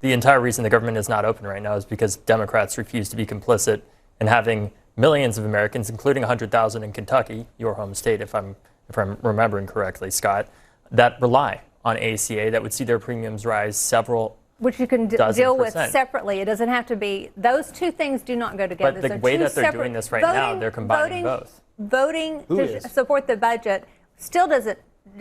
the entire reason the government is not open right now is because Democrats refuse to be complicit in having millions of Americans, including 100,000 in Kentucky, your home state, if I'm remembering correctly, Scott, that rely on ACA, that would see their premiums rise several which you can deal with separately. It doesn't have to be, those two things do not go together. But the way that they're doing this right now, they're combining both. Voting to support the budget still doesn't,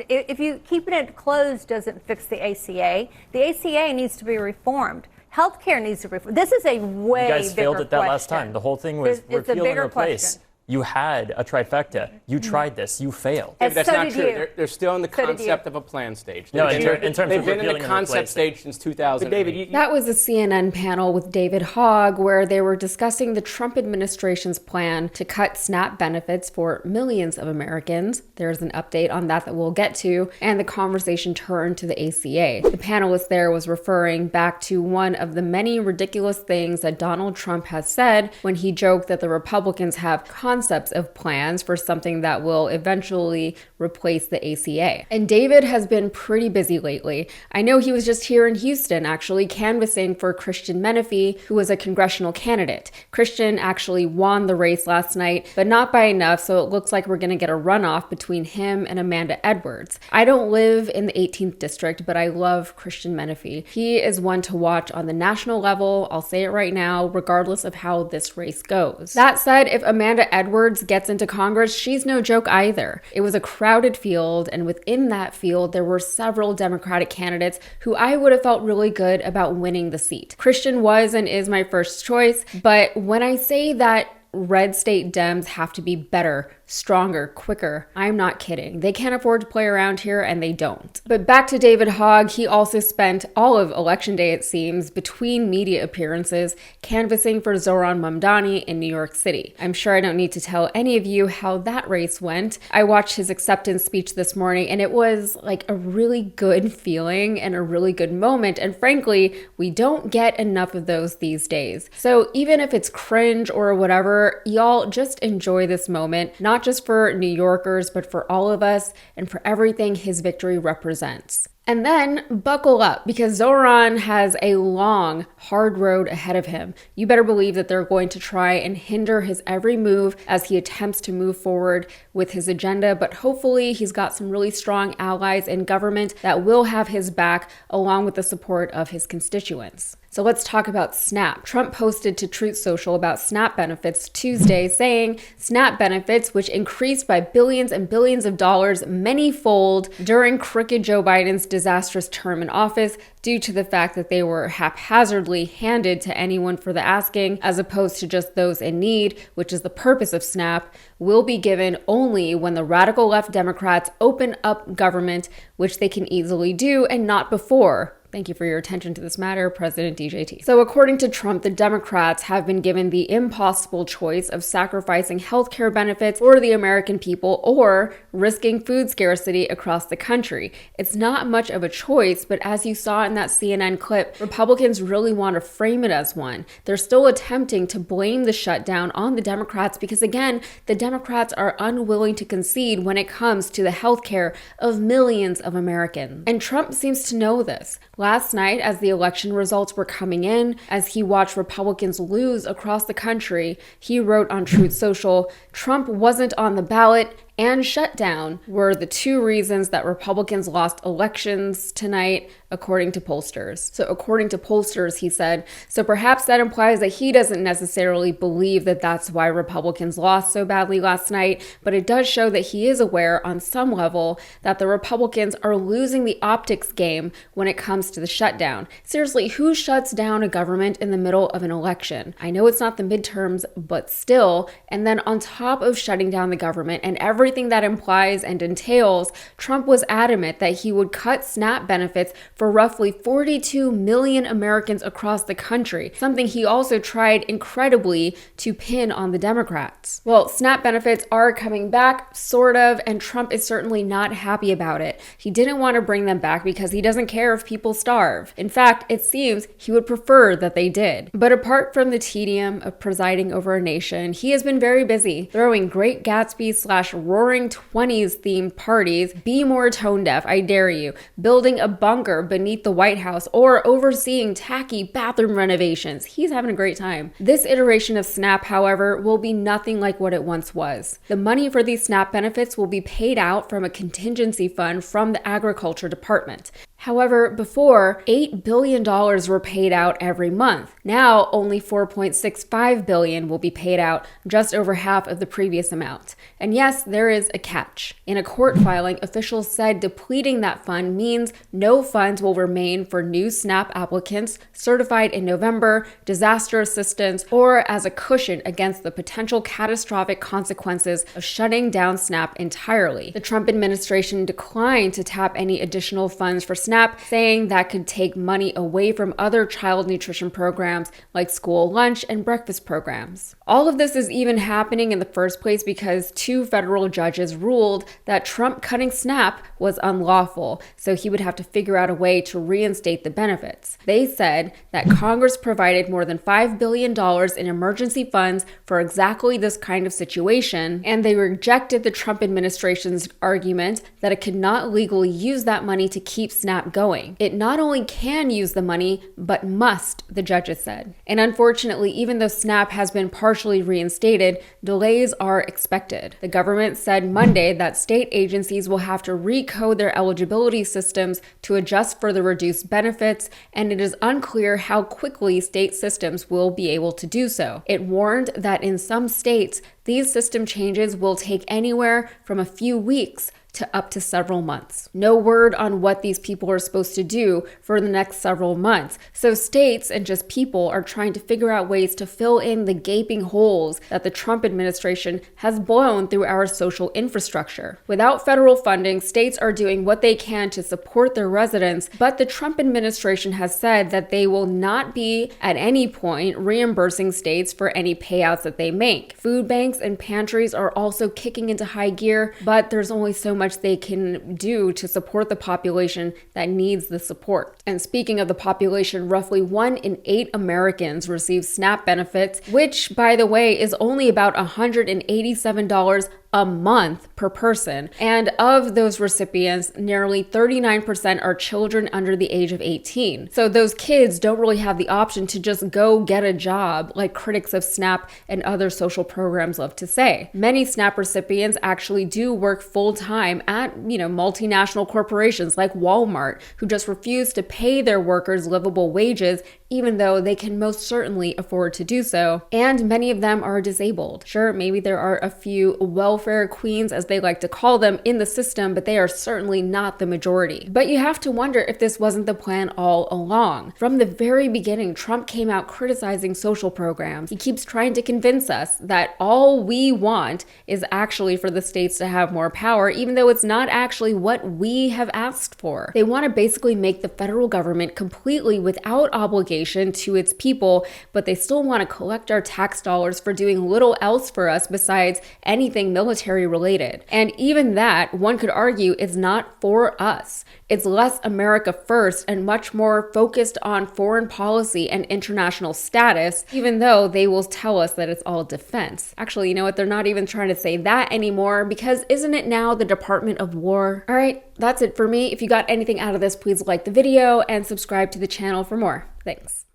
if you keeping it closed doesn't fix the ACA. The ACA needs to be reformed. Healthcare needs to be reformed. This is a way bigger question. You guys failed at that last time. The whole thing was repeal and replace. You had a trifecta. You tried this. You failed. David, that's not true. They're still in the concept of a plan stage. No, in terms of they've been in the concept stage since 2000. David, that was a CNN panel with David Hogg where they were discussing the Trump administration's plan to cut SNAP benefits for millions of Americans. There's an update on that we'll get to, and the conversation turned to the ACA. The panelist there was referring back to one of the many ridiculous things that Donald Trump has said when he joked that the Republicans have concepts of plans for something that will eventually replace the ACA. And David has been pretty busy lately. I know he was just here in Houston actually canvassing for Christian Menifee, who was a congressional candidate. Christian actually won the race last night, but not by enough, so it looks like we're gonna get a runoff between him and Amanda Edwards. I don't live in the 18th district, but I love Christian Menifee. He is one to watch on the national level, I'll say it right now, regardless of how this race goes. That said, if Amanda Edwards gets into Congress, she's no joke either. It was a crowded field, and within that field, there were several Democratic candidates who I would have felt really good about winning the seat. Christian was and is my first choice, but when I say that red state Dems have to be better, stronger, quicker, I'm not kidding. They can't afford to play around here, and they don't. But back to David Hogg, he also spent all of Election Day, it seems, between media appearances, canvassing for Zohran Mamdani in New York City. I'm sure I don't need to tell any of you how that race went. I watched his acceptance speech this morning, and it was like a really good feeling and a really good moment, and frankly, we don't get enough of those these days. So even if it's cringe or whatever, y'all just enjoy this moment, not just for New Yorkers, but for all of us and for everything his victory represents. And then buckle up, because Zohran has a long, hard road ahead of him. You better believe that they're going to try and hinder his every move as he attempts to move forward with his agenda, but hopefully he's got some really strong allies in government that will have his back, along with the support of his constituents. So let's talk about SNAP. Trump posted to Truth Social about SNAP benefits Tuesday, saying SNAP benefits, which increased by billions and billions of dollars many-fold during crooked Joe Biden's disastrous term in office due to the fact that they were haphazardly handed to anyone for the asking, as opposed to just those in need, which is the purpose of SNAP, will be given only when the radical left Democrats open up government, which they can easily do, and not before. Thank you for your attention to this matter, President DJT. So according to Trump, the Democrats have been given the impossible choice of sacrificing healthcare benefits for the American people or risking food scarcity across the country. It's not much of a choice, but as you saw in that CNN clip, Republicans really want to frame it as one. They're still attempting to blame the shutdown on the Democrats because, again, the Democrats are unwilling to concede when it comes to the healthcare of millions of Americans. And Trump seems to know this. Last night, as the election results were coming in, as he watched Republicans lose across the country, he wrote on Truth Social, "Trump wasn't on the ballot and shutdown were the two reasons that Republicans lost elections tonight, according to pollsters." So according to pollsters, he said, so perhaps that implies that he doesn't necessarily believe that that's why Republicans lost so badly last night, but it does show that he is aware on some level that the Republicans are losing the optics game when it comes to the shutdown. Seriously, who shuts down a government in the middle of an election? I know it's not the midterms, but still. And then on top of shutting down the government and everything that implies and entails, Trump was adamant that he would cut SNAP benefits for roughly 42 million Americans across the country, something he also tried incredibly to pin on the Democrats. Well, SNAP benefits are coming back, sort of, and Trump is certainly not happy about it. He didn't want to bring them back because he doesn't care if people starve. In fact, it seems he would prefer that they did. But apart from the tedium of presiding over a nation, he has been very busy throwing Great Gatsby / roaring 20s themed parties, be more tone deaf, I dare you, building a bunker beneath the White House, or overseeing tacky bathroom renovations. He's having a great time. This iteration of SNAP, however, will be nothing like what it once was. The money for these SNAP benefits will be paid out from a contingency fund from the Agriculture Department. However, before, $8 billion were paid out every month. Now, only $4.65 billion will be paid out, just over half of the previous amount. And yes, there is a catch. In a court filing, officials said depleting that fund means no funds will remain for new SNAP applicants certified in November, disaster assistance, or as a cushion against the potential catastrophic consequences of shutting down SNAP entirely. The Trump administration declined to tap any additional funds for SNAP, saying that could take money away from other child nutrition programs like school lunch and breakfast programs. All of this is even happening in the first place because 2 federal judges ruled that Trump cutting SNAP was unlawful, so he would have to figure out a way to reinstate the benefits. They said that Congress provided more than $5 billion in emergency funds for exactly this kind of situation, and they rejected the Trump administration's argument that it could not legally use that money to keep SNAP going. It not only can use the money, but must, the judges said. And unfortunately, even though SNAP has been partially reinstated, delays are expected. The government said Monday that state agencies will have to recode their eligibility systems to adjust for the reduced benefits, and it is unclear how quickly state systems will be able to do so. It warned that in some states, these system changes will take anywhere from a few weeks to up to several months. No word on what these people are supposed to do for the next several months. So states and just people are trying to figure out ways to fill in the gaping holes that the Trump administration has blown through our social infrastructure. Without federal funding, states are doing what they can to support their residents, but the Trump administration has said that they will not be at any point reimbursing states for any payouts that they make. Food banks and pantries are also kicking into high gear, but there's only so much they can do to support the population that needs the support. And speaking of the population, roughly 1 in 8 Americans receive SNAP benefits, which, by the way, is only about $187 a month per person. And of those recipients, nearly 39% are children under the age of 18. So those kids don't really have the option to just go get a job like critics of SNAP and other social programs love to say. Many SNAP recipients actually do work full-time at, multinational corporations like Walmart, who just refuse to pay their workers livable wages, even though they can most certainly afford to do so. And many of them are disabled. Sure, maybe there are a few welfare queens, as they like to call them, in the system, but they are certainly not the majority. But you have to wonder if this wasn't the plan all along. From the very beginning, Trump came out criticizing social programs. He keeps trying to convince us that all we want is actually for the states to have more power, even though it's not actually what we have asked for. They want to basically make the federal government completely without obligation to its people, but they still want to collect our tax dollars for doing little else for us besides anything military related. And even that, one could argue, is not for us. It's less America first and much more focused on foreign policy and international status, even though they will tell us that it's all defense. Actually, you know what? They're not even trying to say that anymore, because isn't it now the Department of War? All right, that's it for me. If you got anything out of this, please like the video and subscribe to the channel for more. Thanks.